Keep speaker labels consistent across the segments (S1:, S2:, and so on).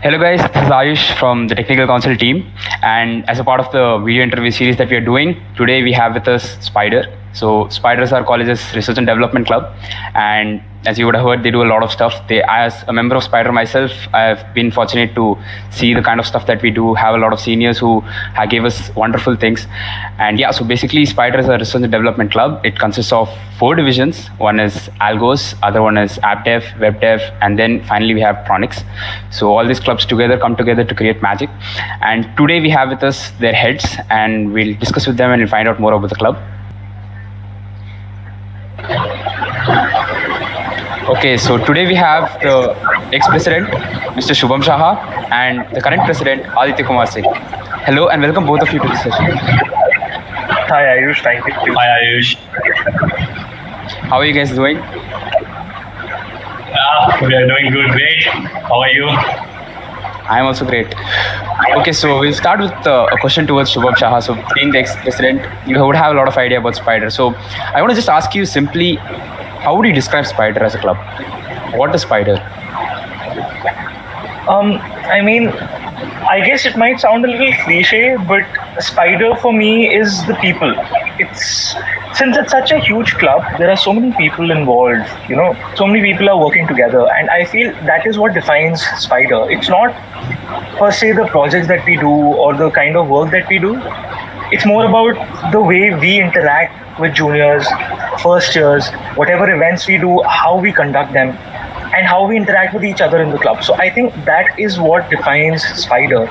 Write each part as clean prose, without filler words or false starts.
S1: Hello guys, this is Ayush from the Technical Council team, and as a part of the video interview series that we are doing, today we have with us Spider. So Spider is our college's research and development club, and as you would have heard, they do a lot of stuff. As a member of Spider myself, I've been fortunate to see the kind of stuff that we do. Have a lot of seniors who gave us wonderful things, and yeah. So basically, Spider is a research and development club. It consists of 4 divisions. One is Algos, other one is App Dev, Web Dev, and then finally we have Pronics. So all these clubs together come together to create magic. And today we have with us their heads, and we'll discuss with them and we'll find out more about the club. Okay, so today we have the ex-president, Mr. Shubham Saha, and the current president, Aditya Kumar Singh. Hello and welcome both of you to this session.
S2: Hi Ayush, thank you.
S3: Hi Ayush.
S1: How are you guys doing?
S3: We are doing good, great. How are you?
S1: I'm also great. Okay, so we'll start with a question towards Shubham Saha. So being the ex-president, you would have a lot of idea about Spider. So I want to just ask you simply, how would you describe Spider as a club? What is Spider?
S2: I guess it might sound a little cliche, but Spider for me is the people. Since it's such a huge club, there are so many people involved, so many people are working together, and I feel that is what defines Spider. It's not per se the projects that we do or the kind of work that we do. It's more about the way we interact with juniors, first years, whatever events we do, how we conduct them, and how we interact with each other in the club. So I think that is what defines Spider,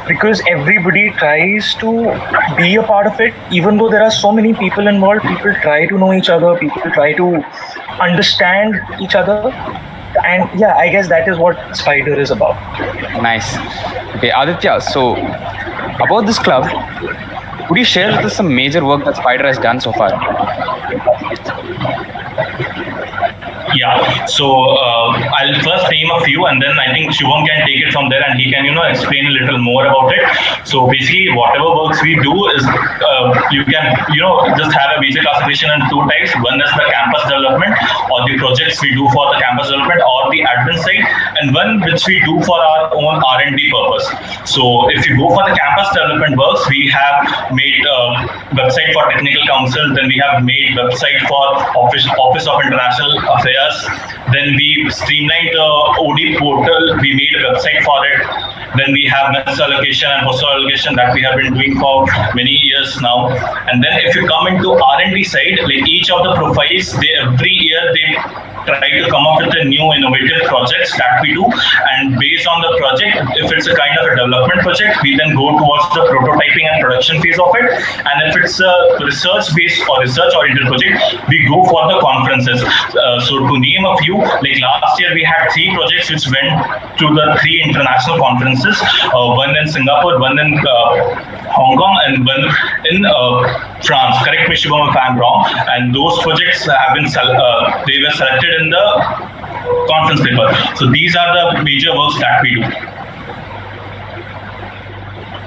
S2: because everybody tries to be a part of it. Even though there are so many people involved, people try to know each other, people try to understand each other. And yeah, I guess that is what Spider is about.
S1: Nice. Okay, Aditya, so about this club, would you share with us some major work that Spider has done so far?
S3: Yeah, so I'll first name a few, and then I think Shubham can take it from there, and he can explain a little more about it. So basically, whatever works we do is you can just have a major classification in 2 types. One is the campus development, or the projects we do for the campus development or the admin side, and one which we do for our own R&D purpose. So if you go for the campus development works, we have made website for technical council, then we have made website for Office of International Affairs. Then we streamlined the OD portal. We made a website for it. Then we have mess allocation and hostel allocation that we have been doing for many years now. And then if you come into R&D side, like each of the profiles, every year they try to come up with a new innovative projects that we do. And based on the project, if it's a kind of a development project, we then go towards the prototyping and production phase of it. And if it's a research-based or research-oriented project, we go for the conferences. So to name a few, like last year we had 3 projects which went to the 3 international conferences, one in Singapore, one in Hong Kong, and one in France. Correct me, Shubham, if I'm wrong. And those projects have been they were selected in the conference paper. So these are the major works that we do.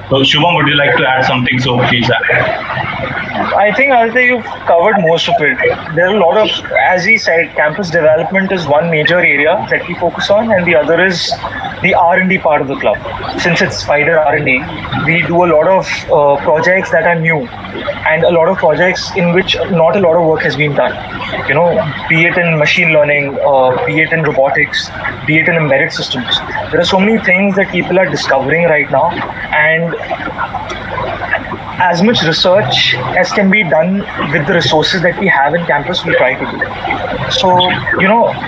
S3: So Shubham, would you like to add something? So please add.
S2: I think you've covered most of it. There are a lot of, as he said, campus development is one major area that we focus on, and the other is the R&D part of the club. Since it's Spider R&D, we do a lot of projects that are new, and a lot of projects in which not a lot of work has been done. Be it in machine learning, be it in robotics, be it in embedded systems. There are so many things that people are discovering right now, and as much research as can be done with the resources that we have in campus, we try to do. So,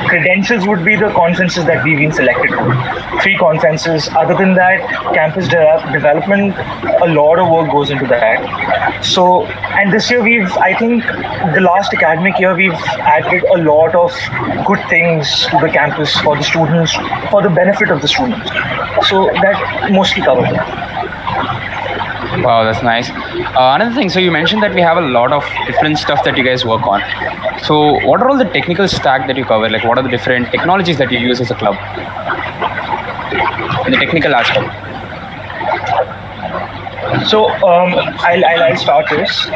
S2: credentials would be the conferences that we've been selected to. 3 conferences. Other than that, campus development, a lot of work goes into that. So, and this year I think the last academic year, we've added a lot of good things to the campus for the students, for the benefit of the students. So that mostly covers it.
S1: Wow, that's nice. Another thing, so you mentioned that we have a lot of different stuff that you guys work on. So what are all the technical stack that you cover? Like what are the different technologies that you use as a club in the technical aspect?
S2: I'll start this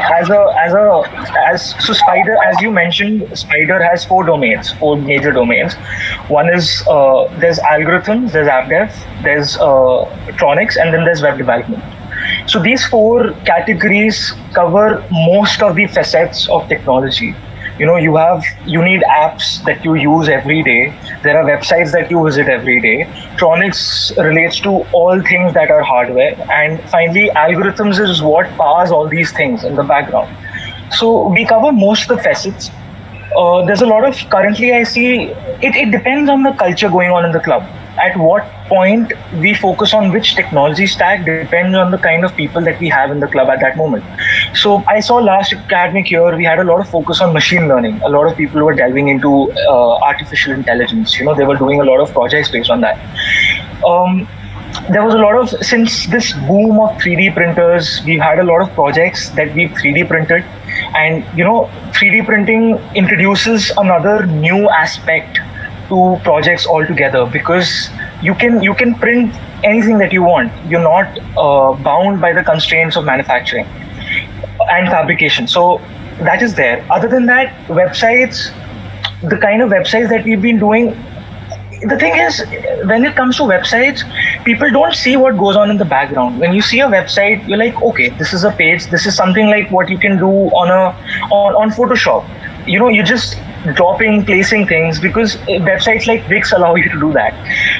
S2: so Spider, as you mentioned, Spider has four major domains. One is there's algorithms, there's app dev, there's Tronics, and then there's web development. So these four categories cover most of the facets of technology. You need apps that you use every day. There are websites that you visit every day. Tronics relates to all things that are hardware. And finally, algorithms is what powers all these things in the background. So we cover most of the facets. There's a lot of, currently I see, it depends on the culture going on in the club. At what point we focus on which technology stack depends on the kind of people that we have in the club at that moment. So I saw last academic year, we had a lot of focus on machine learning. A lot of people were delving into artificial intelligence. They were doing a lot of projects based on that. There was a lot of, since this boom of 3D printers, we've had a lot of projects that we've 3D printed. And 3D printing introduces another new aspect to projects altogether, because you can print anything that you want. You're not bound by the constraints of manufacturing and fabrication. So that is there. Other than that, websites, the kind of websites that we've been doing, the thing is, when it comes to websites, people don't see what goes on in the background. When you see a website, you're like, okay, this is a page. This is something like what you can do on Photoshop. You're just dropping, placing things, because websites like Wix allow you to do that.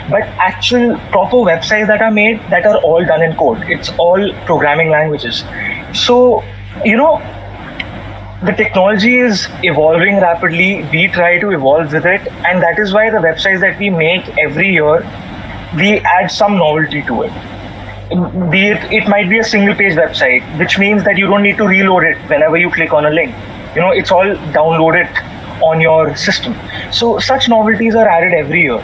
S2: But actual proper websites that are made, that are all done in code. It's all programming languages. So, the technology is evolving rapidly. We try to evolve with it, and that is why the websites that we make every year, we add some novelty to it. It might be a single page website, which means that you don't need to reload it whenever you click on a link. It's all downloaded on your system. So such novelties are added every year.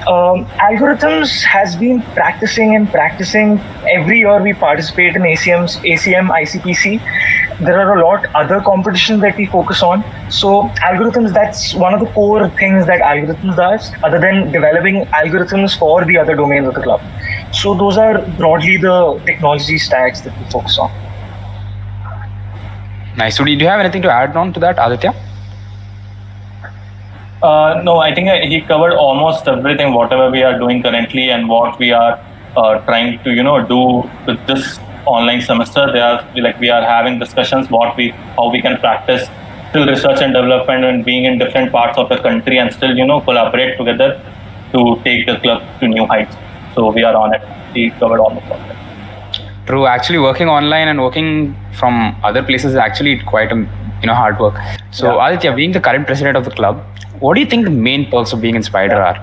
S2: Algorithms has been practicing. Every year we participate in ACM, ICPC. There are a lot other competitions that we focus on. So algorithms, that's one of the core things that algorithms does, other than developing algorithms for the other domains of the club. So those are broadly the technology stacks that we focus on.
S1: Nice. So do you have anything to add on to that, Aditya?
S3: No, I think he covered almost everything, whatever we are doing currently and what we are trying to, do with this online semester. We are having discussions how we can practice still research and development and being in different parts of the country and still, collaborate together to take the club to new heights. So we are on it. He covered almost all of it.
S1: True. Actually, working online and working from other places is actually quite a hard work. So yeah. Aditya, being the current president of the club, what do you think the main perks of being in Spider are?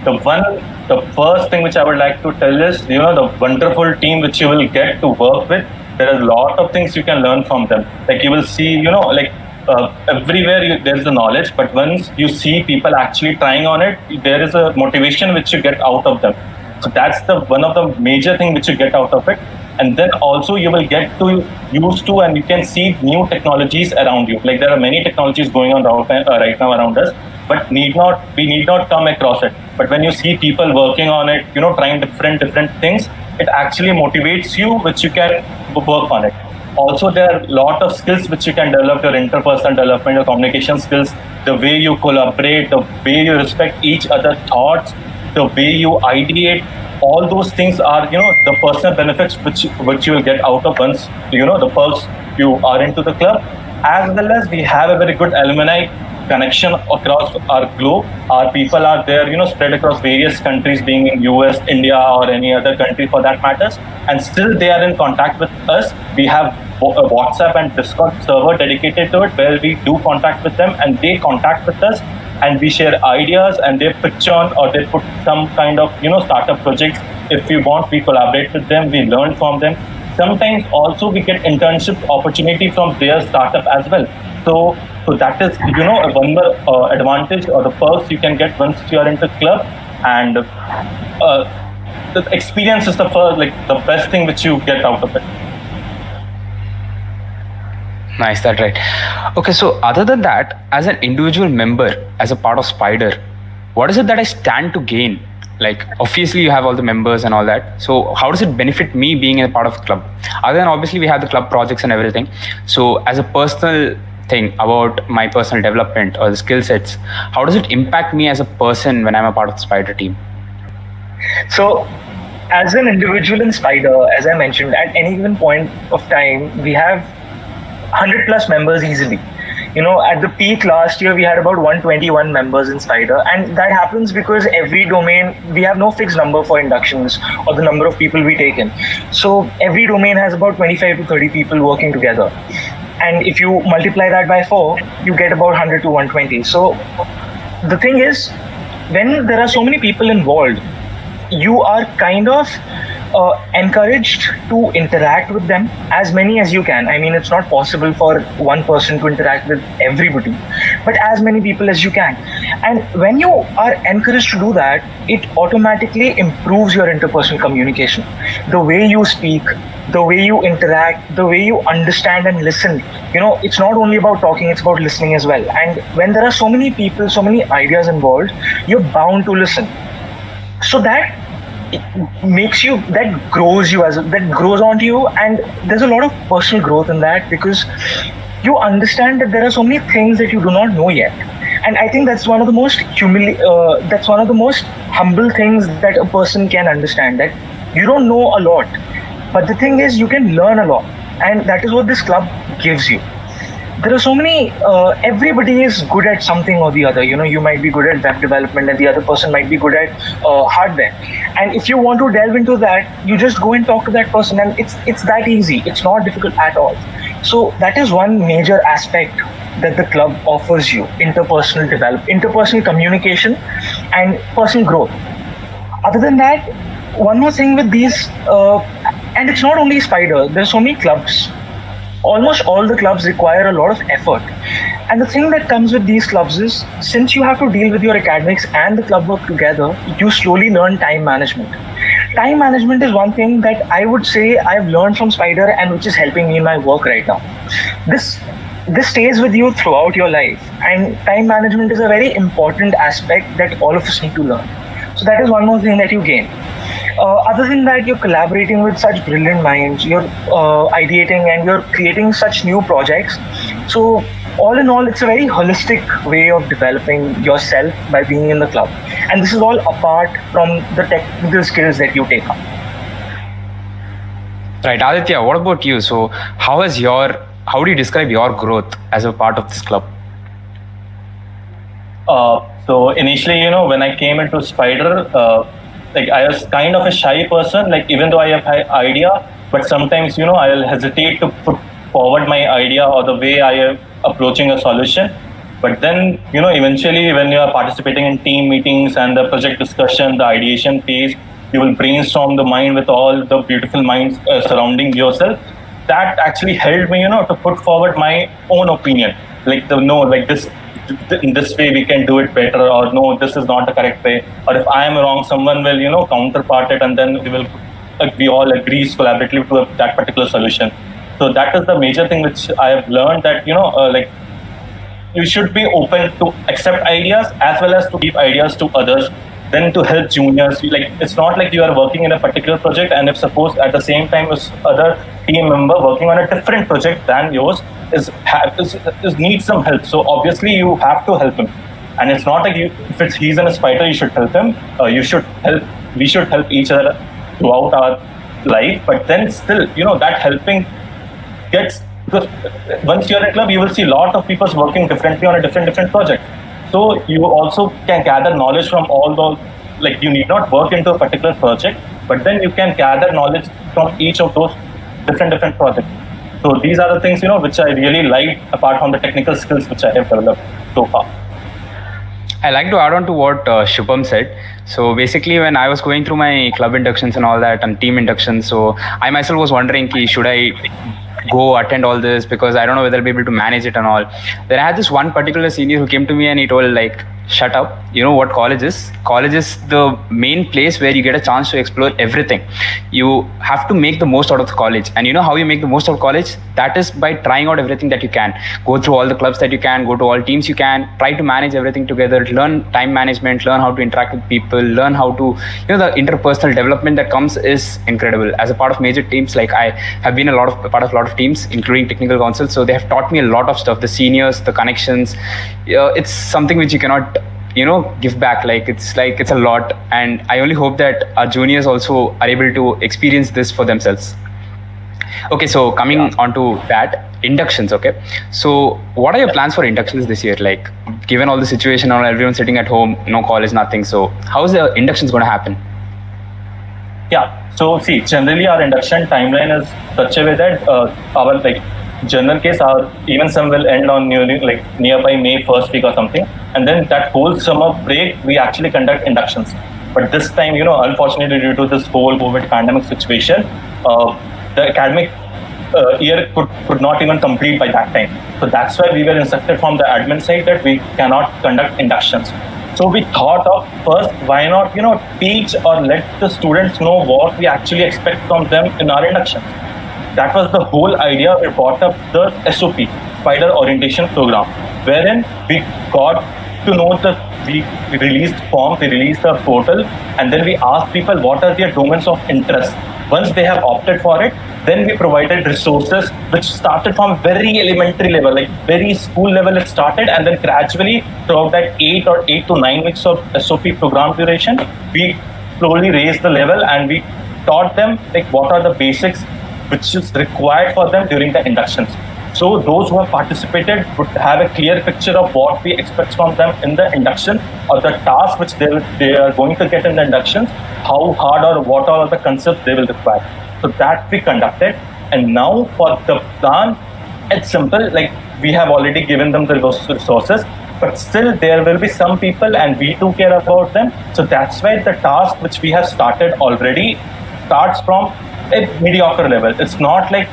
S3: The first thing which I would like to tell is, the wonderful team which you will get to work with. There are a lot of things you can learn from them. Like you will see, everywhere there is the knowledge, but once you see people actually trying on it, there is a motivation which you get out of them. So that's one of the major thing which you get out of it. And then also you will get to used to, and you can see new technologies around you. Like there are many technologies going on right now around us, but we need not come across it. But when you see people working on it, trying different things, it actually motivates you, which you can work on it. Also, there are a lot of skills which you can develop, your interpersonal development, your communication skills, the way you collaborate, the way you respect each other's thoughts, the way you ideate. All those things are, the personal benefits which you will get out of once, the perks you are into the club. As well as we have a very good alumni connection across our globe. Our people are there, spread across various countries, being in US, India, or any other country for that matters. And still they are in contact with us. We have a WhatsApp and Discord server dedicated to it, where we do contact with them and they contact with us. And we share ideas, and they pitch on, or they put some kind of startup projects. If we want, we collaborate with them, we learn from them. Sometimes also we get internship opportunity from their startup as well. So that is one more advantage or the perks you can get once you are into club. And the experience is the best thing which you get out of it.
S1: Nice, that's right. Okay, so other than that, as an individual member, as a part of Spider, what is it that I stand to gain Like, obviously you have all the members and all that, so how does it benefit me being a part of the club? Other than obviously we have the club projects and everything, so as a personal thing about my personal development or the skill sets, how does it impact me as a person when I'm a part of the Spider team?
S2: So, as an individual in Spider, as I mentioned, at any given point of time, we have 100 plus members easily. At the peak last year, we had about 121 members in Spider, and that happens because every domain, we have no fixed number for inductions or the number of people we take in. So every domain has about 25 to 30 people working together. And if you multiply that by 4, you get about 100 to 120. So the thing is, when there are so many people involved, you are kind of encouraged to interact with them, as many as you can. I mean, it's not possible for one person to interact with everybody, but as many people as you can. And when you are encouraged to do that, it automatically improves your interpersonal communication. The way you speak, the way you interact, the way you understand and listen. It's not only about talking, it's about listening as well. And when there are so many people, so many ideas involved, you're bound to listen. So that makes you, that grows onto you, and there's a lot of personal growth in that, because you understand that there are so many things that you do not know yet. And I think that's one of the most humble things that a person can understand, that you don't know a lot, but the thing is you can learn a lot, and that is what this club gives you. There are so many, everybody is good at something or the other. You might be good at web development and the other person might be good at hardware. And if you want to delve into that, you just go and talk to that person, and it's that easy. It's not difficult at all. So that is one major aspect that the club offers you: interpersonal communication and personal growth. Other than that, one more thing with these, and it's not only Spider, there's so many clubs. Almost all the clubs require a lot of effort. And the thing that comes with these clubs is, since you have to deal with your academics and the club work together, you slowly learn time management. Time management is one thing that I would say I've learned from Spider, and which is helping me in my work right now. This stays with you throughout your life, and time management is a very important aspect that all of us need to learn. So that is one more thing that you gain. Other than that, you're collaborating with such brilliant minds, you're ideating and you're creating such new projects. So all in all, it's a very holistic way of developing yourself by being in the club. And this is all apart from the technical skills that you take up.
S1: Right, Aditya, what about you? So how do you describe your growth as a part of this club?
S4: So initially, when I came into Spider, I was kind of a shy person, even though I have an idea, but sometimes, I'll hesitate to put forward my idea or the way I am approaching a solution. But then, eventually when you are participating in team meetings and the project discussion, the ideation phase, you will brainstorm the mind with all the beautiful minds surrounding yourself. That actually helped me, to put forward my own opinion. In this way we can do it better, or no, this is not the correct way, or if I am wrong, someone will counterpart it, and then we all agree collaboratively to that particular solution. So that is the major thing which I have learned, that you should be open to accept ideas as well as to give ideas to others, then to help juniors. It's not like you are working in a particular project, and if suppose at the same time other team member working on a different project than yours is needs some help, so obviously you have to help him. And it's not like if he's in a Spider, you should help him. We should help each other throughout our life. But then still, that helping gets, because once you're in a club, you will see a lot of people working differently on a different project. So you also can gather knowledge from all those. You need not work into a particular project, but then you can gather knowledge from each of those different projects. So these are the things, which I really like, apart from the technical skills which I have developed so far.
S1: I like to add on to what Shubham said. So basically, when I was going through my club inductions and all that, and team inductions, so I myself was wondering, should I go attend all this, because I don't know whether I'll be able to manage it and all. Then I had this one particular senior who came to me and he told, shut up. You know what college is? College is the main place where you get a chance to explore everything. You have to make the most out of the college. And you know how you make the most out of college? That is by trying out everything that you can. Go through all the clubs that you can, go to all teams you can, try to manage everything together, learn time management, learn how to interact with people, learn how to, you know, the interpersonal development that comes is incredible. As a part of major teams, like I have been part of a lot of teams, including technical council. So they have taught me a lot of stuff, the seniors, the connections. It's something which you cannot, you know, give back. It's a lot, and I only hope that our juniors also are able to experience this for themselves. Okay, so coming on to that, inductions. Okay, so what are your plans for inductions this year? Like, given all the situation now, everyone sitting at home, no college, nothing, so how's the inductions going to happen?
S4: Yeah. So see, generally our induction timeline is such a way that our like general case, our even some will end on nearby May first week or something, and then that whole summer break we actually conduct inductions. But this time, you know, unfortunately due to this whole COVID pandemic situation, the academic year could not even complete by that time. So that's why we were instructed from the admin side that we cannot conduct inductions. So we thought of first, why not, you know, teach or let the students know what we actually expect from them in our induction. That was the whole idea. We brought up the SOP, Spider Orientation Program, wherein we got to know we released form, we released the portal, and then we asked people what are their domains of interest. Once they have opted for it, then we provided resources which started from very elementary level, like very school level it started, and then gradually throughout that 8 to 9 weeks of SOP program duration, we slowly raised the level and we taught them like what are the basics which is required for them during the inductions. So those who have participated would have a clear picture of what we expect from them in the induction, or the task which they are going to get in the inductions, how hard or what are the concepts they will require. So that we conducted. And now for the plan, it's simple, like we have already given them the resources, but still there will be some people and we do care about them. So that's why the task which we have started already starts from a mediocre level. It's not like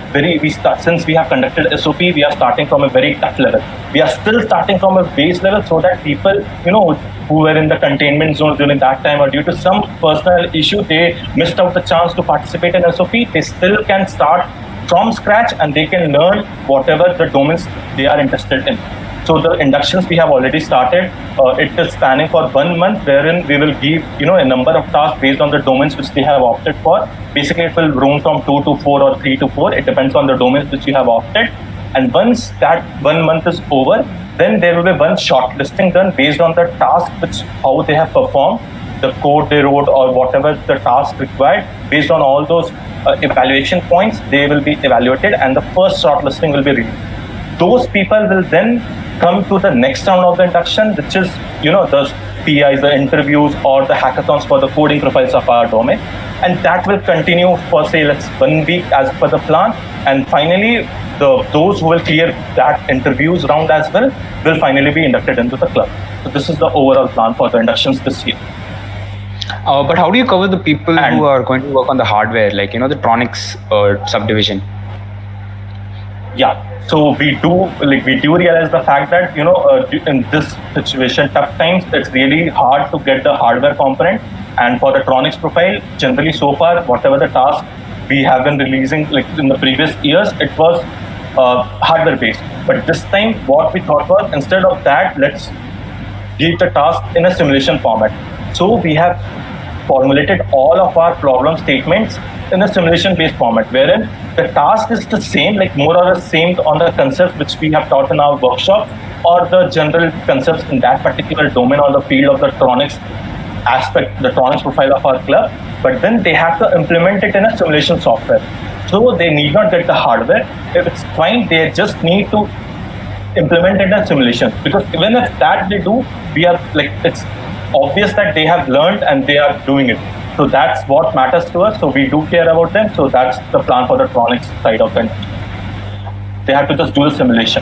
S4: since we have conducted SOP, we are starting from a very tough level. We are still starting from a base level so that people, you know, who were in the containment zone during that time or due to some personal issue, they missed out the chance to participate in SOP, they still can start from scratch and they can learn whatever the domains they are interested in. So the inductions we have already started. It is spanning for 1 month, wherein we will give, you know, a number of tasks based on the domains which they have opted for. Basically, it will roam from 2 to 4 or 3 to 4. It depends on the domains which you have opted. And once that 1 month is over, then there will be one shortlisting done based on the task which how they have performed, the code they wrote or whatever the task required. Based on all those evaluation points, they will be evaluated, and the first shortlisting will be released. Those people will then come to the next round of the induction, which is, you know, the PIs, the interviews or the hackathons for the coding profiles of our domain. And that will continue for say 1 week as per the plan. And finally, those who will clear that interviews round as well will finally be inducted into the club. So this is the overall plan for the inductions this year.
S1: But how do you cover the people who are going to work on the hardware, like, you know, the Tronics subdivision?
S4: Yeah. So we do realize the fact that, you know, in this situation, tough times, it's really hard to get the hardware component. And for the Tronics profile, generally so far, whatever the task we have been releasing, like in the previous years, it was hardware based. But this time, what we thought was, instead of that, let's give the task in a simulation format. So we have formulated all of our problem statements in a simulation-based format, wherein the task is the same, like more or less same on the concepts which we have taught in our workshop, or the general concepts in that particular domain or the field of the Tronics aspect, the Tronics profile of our club. But then they have to implement it in a simulation software. So they need not get the hardware. If it's fine, they just need to implement it in a simulation. Because even if that they do, we are like, it's obvious that they have learned and they are doing it. So that's what matters to us. So we do care about them. So that's the plan for the Tronics side of it. They have to just do the simulation.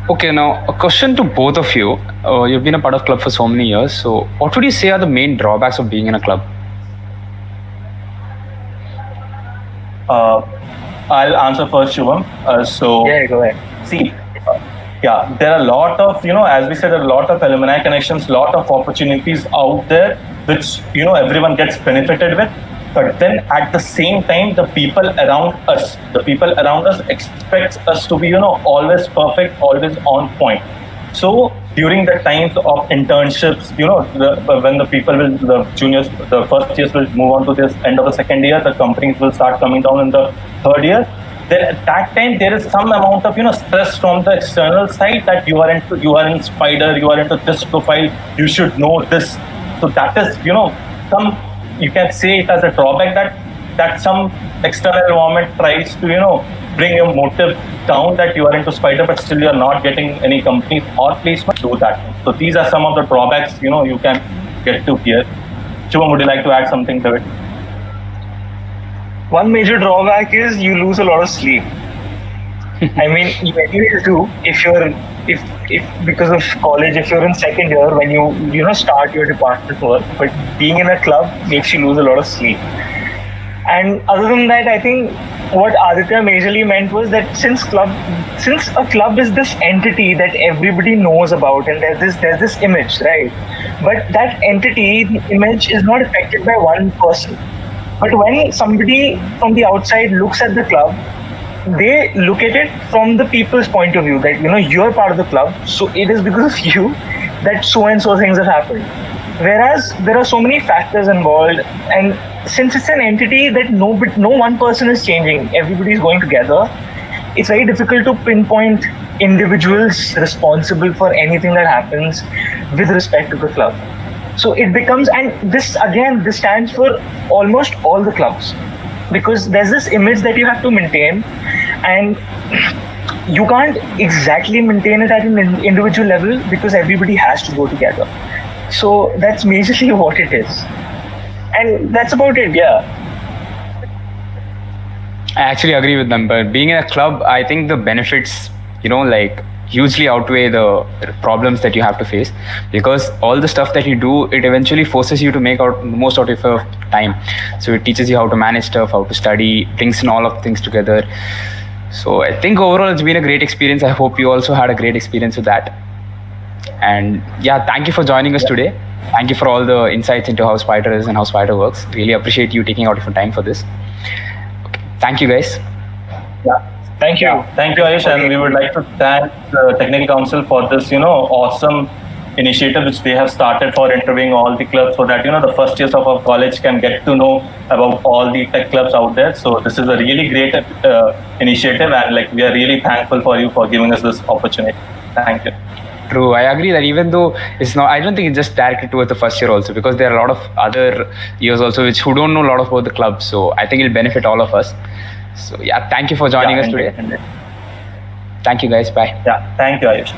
S1: Okay, now a question to both of you. You've been a part of club for so many years. So what would you say are the main drawbacks of being in a club?
S4: I'll answer first, Shubham.
S2: Yeah, go ahead.
S4: See, yeah, there are a lot of, as we said, there are a lot of alumni connections, lot of opportunities out there, which, everyone gets benefited with. But then at the same time, the people around us expect us to be, always perfect, always on point. So during the times of internships, when the juniors, the first years will move on to this end of the second year, the companies will start coming down in the third year. Then at that time, there is some amount of, stress from the external side that you are in Spider, you are into this profile, you should know this. So that is, you can say it as a drawback that some external environment tries to, bring your motive down that you are into Spider, but still you are not getting any companies or placement to do that. So these are some of the drawbacks, you can get to here. Shubham, would you like to add something to it?
S2: One major drawback is you lose a lot of sleep. I mean, you anyways do if because of college, if you're in second year when you start your department work, but being in a club makes you lose a lot of sleep. And other than that, I think what Aditya majorly meant was that since a club is this entity that everybody knows about, and there's this image, right? But that entity, the image, is not affected by one person. But when somebody from the outside looks at the club, they look at it from the people's point of view, that you're part of the club, so it is because of you that so and so things have happened. Whereas there are so many factors involved, and since it's an entity that no one person is changing, everybody is going together, it's very difficult to pinpoint individuals responsible for anything that happens with respect to the club. So it becomes, and this stands for almost all the clubs, because there's this image that you have to maintain, and you can't exactly maintain it at an individual level because everybody has to go together. So that's majorly what it is. And that's about it, yeah.
S1: I actually agree with them, but being in a club, I think the benefits, hugely outweigh the problems that you have to face, because all the stuff that you do, it eventually forces you to make out most out of your time. So it teaches you how to manage stuff, how to study, brings in all of things together. So I think overall it's been a great experience. I hope you also had a great experience with that. And yeah, thank you for joining us today. Thank you for all the insights into how Spider is and how Spider works. Really appreciate you taking out your time for this. Okay. Thank you, guys.
S2: Yeah. Thank you.
S4: Yeah. Thank you, Ayush. And we would like to thank the Technical Council for this, awesome initiative which they have started for interviewing all the clubs, so that, the first years of our college can get to know about all the tech clubs out there. So this is a really great initiative, and we are really thankful for you for giving us this opportunity. Thank you.
S1: True, I agree that even though it's not, I don't think it's just directed towards the first year also, because there are a lot of other years also who don't know a lot about the club. So I think it'll benefit all of us. So yeah, thank you for joining us today. Thank you, guys. Bye.
S4: Yeah, thank you, Ayush.